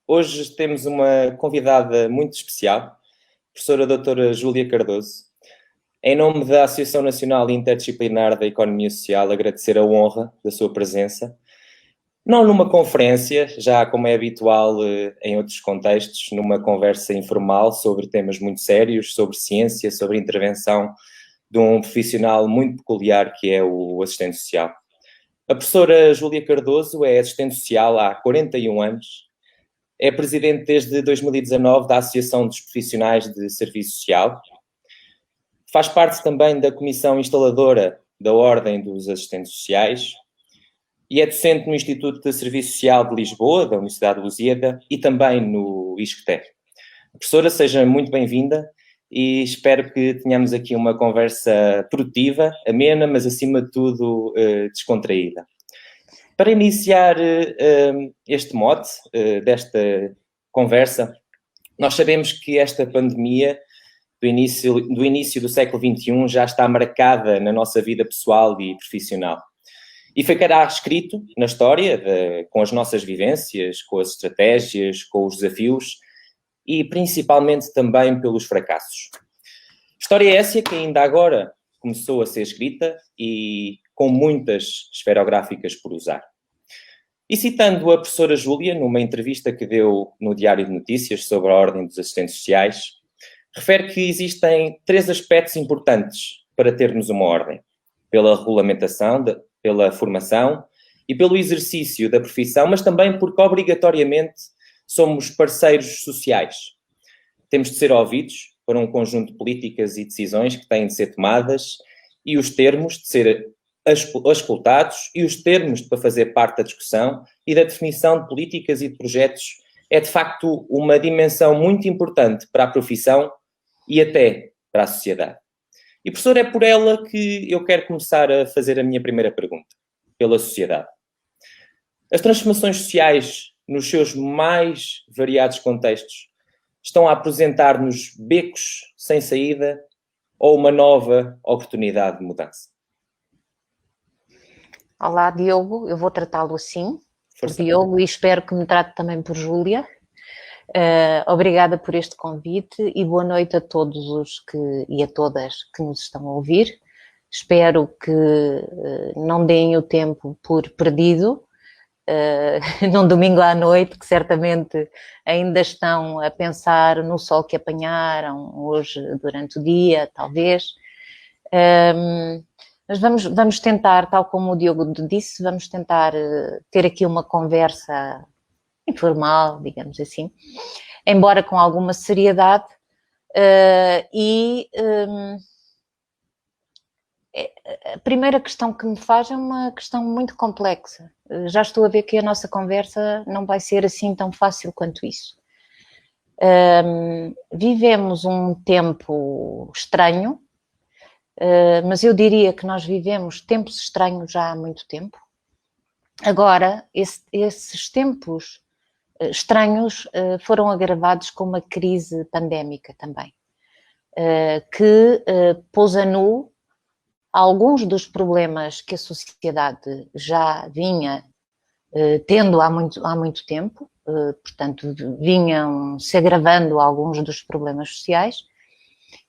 Hoje temos uma convidada muito especial, professora doutora Júlia Cardoso. Em nome da Associação Nacional Interdisciplinar da Economia Social, agradecer a honra da sua presença, não numa conferência, já como é habitual em outros contextos, numa conversa informal sobre temas muito sérios, sobre ciência, sobre intervenção de um profissional muito peculiar que é o assistente social. A professora Júlia Cardoso é assistente social há 41 anos, é presidente desde 2019 da Associação dos Profissionais de Serviço Social, faz parte também da Comissão Instaladora da Ordem dos Assistentes Sociais e é docente no Instituto de Serviço Social de Lisboa, da Universidade de Lusíada, e também no ISCTE. Professora, seja muito bem-vinda e espero que tenhamos aqui uma conversa produtiva, amena, mas acima de tudo descontraída. Para iniciar este mote desta conversa, nós sabemos que esta pandemia do início do século XXI já está marcada na nossa vida pessoal e profissional. E ficará escrito na história, com as nossas vivências, com as estratégias, com os desafios e principalmente também pelos fracassos. História essa que ainda agora começou a ser escrita e com muitas esferográficas por usar. E citando a professora Júlia, numa entrevista que deu no Diário de Notícias sobre a Ordem dos Assistentes Sociais, refere que existem 3 aspectos importantes para termos uma ordem: pela regulamentação, pela formação e pelo exercício da profissão, mas também porque obrigatoriamente somos parceiros sociais. Temos de ser ouvidos para um conjunto de políticas e decisões que têm de ser tomadas e os termos de ser auscultados e os termos para fazer parte da discussão e da definição de políticas e de projetos é de facto uma dimensão muito importante para a profissão e até para a sociedade. E, professor, é por ela que eu quero começar a fazer a minha primeira pergunta, pela sociedade. As transformações sociais, nos seus mais variados contextos, estão a apresentar-nos becos sem saída ou uma nova oportunidade de mudança? Olá, Diogo, eu vou tratá-lo assim, por Força. Diogo, e espero que me trate também por Júlia. Obrigada por este convite e boa noite a todos e a todas que nos estão a ouvir. Espero que não deem o tempo por perdido, num domingo à noite, que certamente ainda estão a pensar no sol que apanharam hoje durante o dia, talvez. Mas vamos tentar, tal como o Diogo disse, vamos tentar ter aqui uma conversa informal, digamos assim, embora com alguma seriedade, a primeira questão que me faz é uma questão muito complexa. Já estou a ver que a nossa conversa não vai ser assim tão fácil quanto isso. Vivemos um tempo estranho, mas eu diria que nós vivemos tempos estranhos já há muito tempo. Agora, esses tempos estranhos foram agravados com uma crise pandémica também, que pôs a nu alguns dos problemas que a sociedade já vinha tendo há muito tempo, portanto, vinham se agravando alguns dos problemas sociais,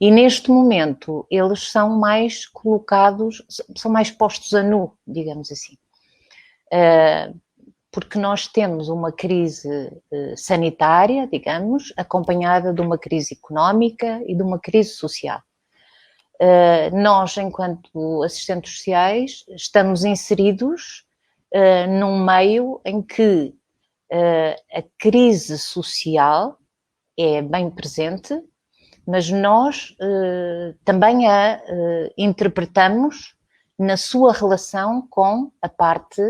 e neste momento eles são mais colocados, são mais postos a nu, digamos assim. Porque nós temos uma crise sanitária, digamos, acompanhada de uma crise económica e de uma crise social. Nós, enquanto assistentes sociais, estamos inseridos num meio em que a crise social é bem presente, mas nós também a interpretamos na sua relação com a parte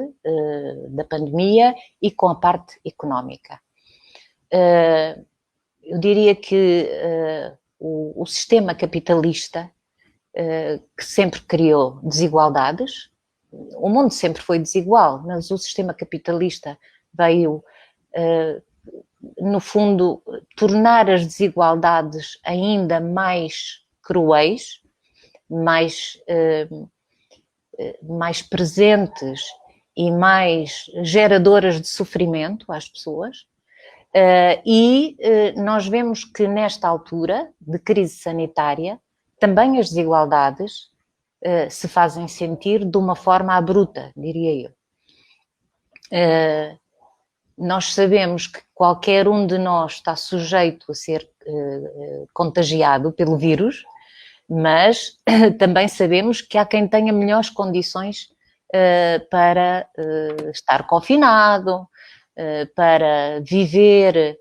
da pandemia e com a parte económica. Eu diria que o sistema capitalista, que sempre criou desigualdades, o mundo sempre foi desigual, mas o sistema capitalista veio, no fundo, tornar as desigualdades ainda mais cruéis, mais presentes e mais geradoras de sofrimento às pessoas, Nós vemos que nesta altura de crise sanitária, também as desigualdades se fazem sentir de uma forma abrupta, diria eu. Nós sabemos que qualquer um de nós está sujeito a ser contagiado pelo vírus, mas também sabemos que há quem tenha melhores condições para estar confinado, para viver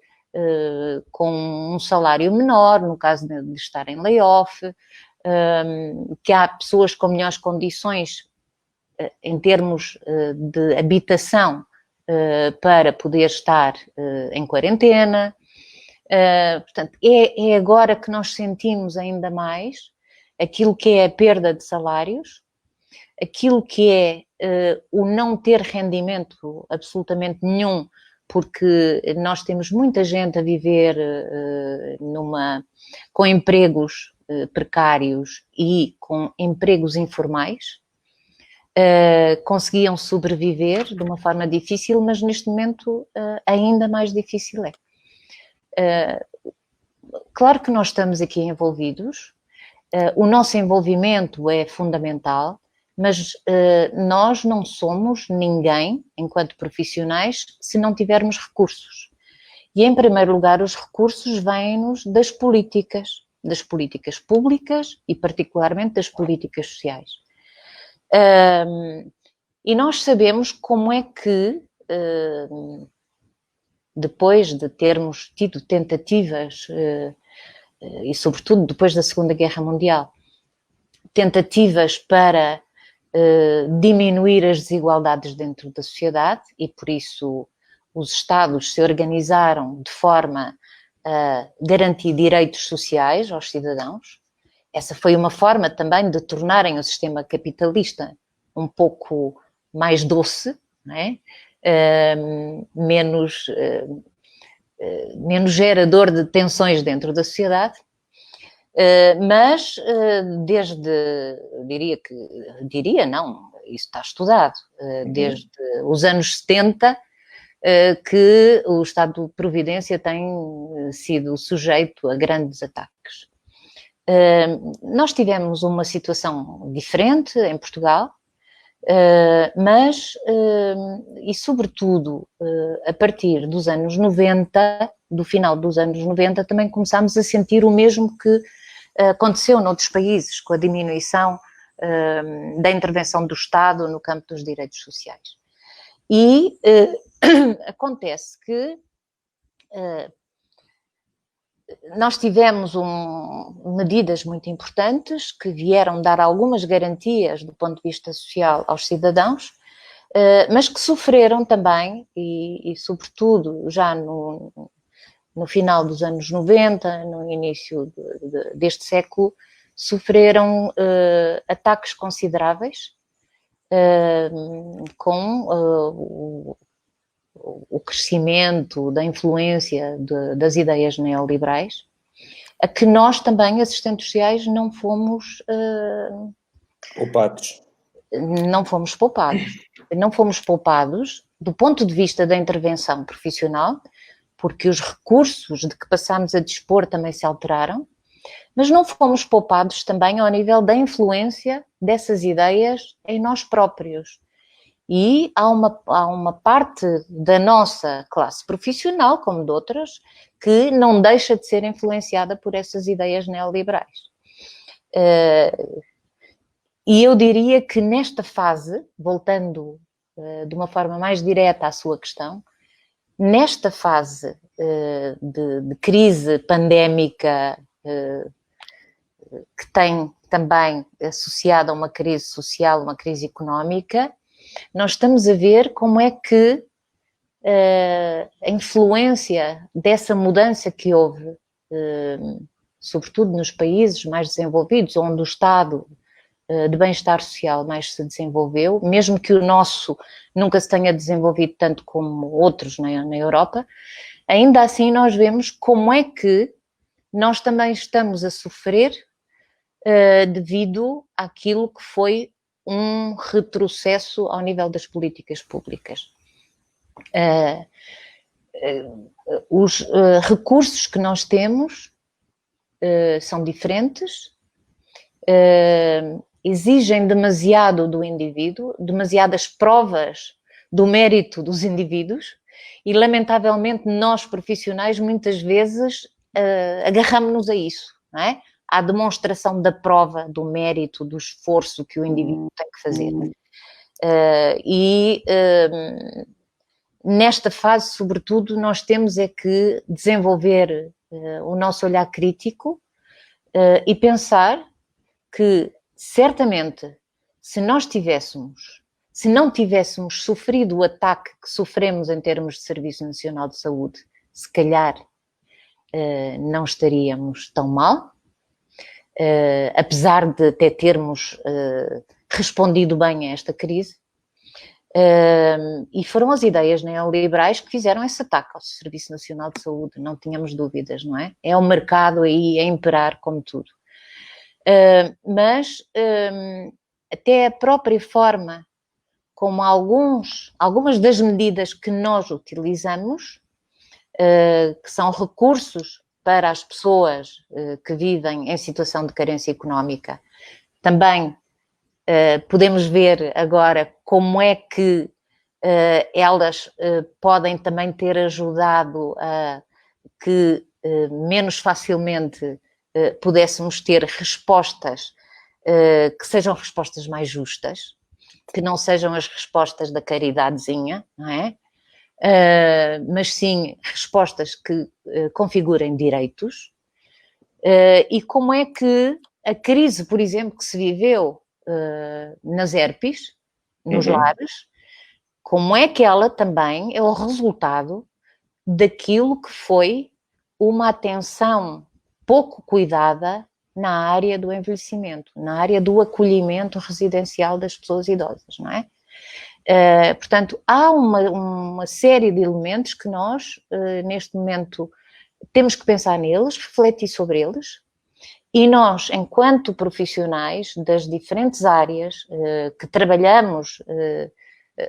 com um salário menor, no caso de estar em layoff, que há pessoas com melhores condições em termos de habitação para poder estar em quarentena. Portanto, é agora que nós sentimos ainda mais aquilo que é a perda de salários, aquilo que é o não ter rendimento absolutamente nenhum, porque nós temos muita gente a viver com empregos precários e com empregos informais. Conseguiam sobreviver de uma forma difícil, mas neste momento ainda mais difícil é. Claro que nós estamos aqui envolvidos, o nosso envolvimento é fundamental, mas nós não somos ninguém, enquanto profissionais, se não tivermos recursos. E, em primeiro lugar, os recursos vêm-nos das políticas públicas e, particularmente, das políticas sociais. E nós sabemos como é que, depois de termos tido tentativas, e sobretudo depois da Segunda Guerra Mundial, tentativas para diminuir as desigualdades dentro da sociedade, e por isso os Estados se organizaram de forma a garantir direitos sociais aos cidadãos. Essa foi uma forma também de tornarem o sistema capitalista um pouco mais doce, não é? Menos gerador de tensões dentro da sociedade. Mas isso está estudado, desde os anos 70 que o Estado de Providência tem sido sujeito a grandes ataques. Nós tivemos uma situação diferente em Portugal, mas, e sobretudo, a partir dos anos 90, do final dos anos 90, também começámos a sentir o mesmo que aconteceu noutros países, com a diminuição da intervenção do Estado no campo dos direitos sociais. E acontece que nós tivemos medidas muito importantes que vieram dar algumas garantias do ponto de vista social aos cidadãos, mas que sofreram também, e sobretudo já no final dos anos 90, no início deste século, sofreram ataques consideráveis com o crescimento da influência das ideias neoliberais, a que nós também, assistentes sociais, não fomos poupados. Não fomos poupados. Não fomos poupados do ponto de vista da intervenção profissional, porque os recursos de que passámos a dispor também se alteraram, mas não fomos poupados também ao nível da influência dessas ideias em nós próprios. E há uma parte da nossa classe profissional, como de outras, que não deixa de ser influenciada por essas ideias neoliberais. E eu diria que nesta fase, voltando de uma forma mais direta à sua questão, nesta fase de crise pandémica, que tem também associada a uma crise social, uma crise económica, nós estamos a ver como é que a influência dessa mudança que houve, sobretudo nos países mais desenvolvidos, onde o Estado de bem-estar social mais se desenvolveu, mesmo que o nosso nunca se tenha desenvolvido tanto como outros na Europa, ainda assim nós vemos como é que nós também estamos a sofrer devido àquilo que foi um retrocesso ao nível das políticas públicas. os recursos que nós temos são diferentes, exigem demasiado do indivíduo, demasiadas provas do mérito dos indivíduos e, lamentavelmente, nós profissionais muitas vezes agarramos-nos a isso, não é? À demonstração da prova, do mérito, do esforço que o indivíduo tem que fazer. Nesta fase, sobretudo, nós temos é que desenvolver o nosso olhar crítico e pensar que, certamente, se não tivéssemos sofrido o ataque que sofremos em termos de Serviço Nacional de Saúde, se calhar não estaríamos tão mal, apesar de até termos respondido bem a esta crise. E foram as ideias neoliberais que fizeram esse ataque ao Serviço Nacional de Saúde, não tínhamos dúvidas, não é? É o mercado aí a imperar como tudo. Mas até a própria forma como algumas das medidas que nós utilizamos, que são recursos para as pessoas que vivem em situação de carência económica, também podemos ver agora como é que elas podem também ter ajudado a que menos facilmente pudéssemos ter respostas que sejam respostas mais justas, que não sejam as respostas da caridadezinha, não é? Mas sim respostas que configurem direitos. E como é que a crise, por exemplo, que se viveu nas ERPs, nos lares, como é que ela também é o resultado daquilo que foi uma atenção pouco cuidada na área do envelhecimento, na área do acolhimento residencial das pessoas idosas, não é? Portanto, há uma série de elementos que nós, neste momento, temos que pensar neles, refletir sobre eles, e nós, enquanto profissionais das diferentes áreas que trabalhamos,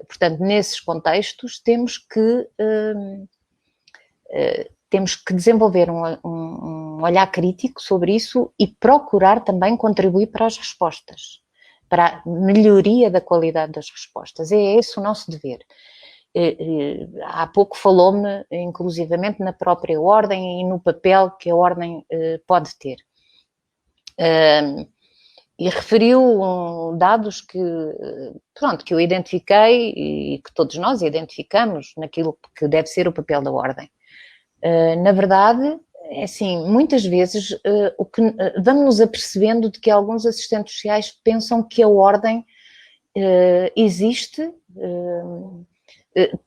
portanto, nesses contextos, temos que desenvolver um olhar crítico sobre isso e procurar também contribuir para as respostas, para a melhoria da qualidade das respostas. É esse o nosso dever. Há pouco falou-me, inclusivamente, na própria ordem e no papel que a ordem pode ter. E referiu dados que eu identifiquei e que todos nós identificamos naquilo que deve ser o papel da ordem. Na verdade, é assim, muitas vezes vamos nos apercebendo de que alguns assistentes sociais pensam que a ordem existe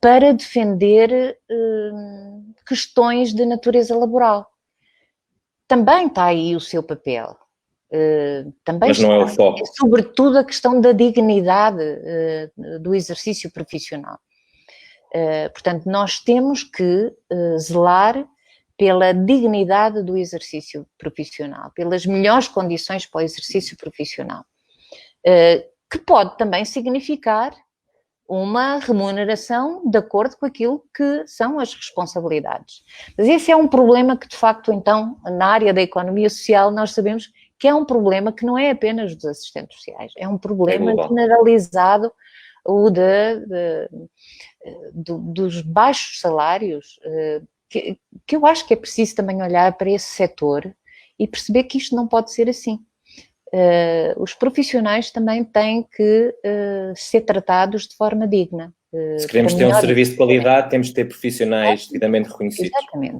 para defender questões de natureza laboral. Também está aí o seu papel. Também mas não é o foco. Sobretudo a questão da dignidade do exercício profissional. Portanto, nós temos que zelar pela dignidade do exercício profissional, pelas melhores condições para o exercício profissional, que pode também significar uma remuneração de acordo com aquilo que são as responsabilidades. Mas esse é um problema que, de facto, então, na área da economia social, nós sabemos que é um problema que não é apenas dos assistentes sociais, é um problema generalizado, o dos baixos salários, que eu acho que é preciso também olhar para esse setor e perceber que isto não pode ser assim. Os profissionais também têm que ser tratados de forma digna. Se queremos ter um serviço de qualidade, temos de ter profissionais devidamente reconhecidos.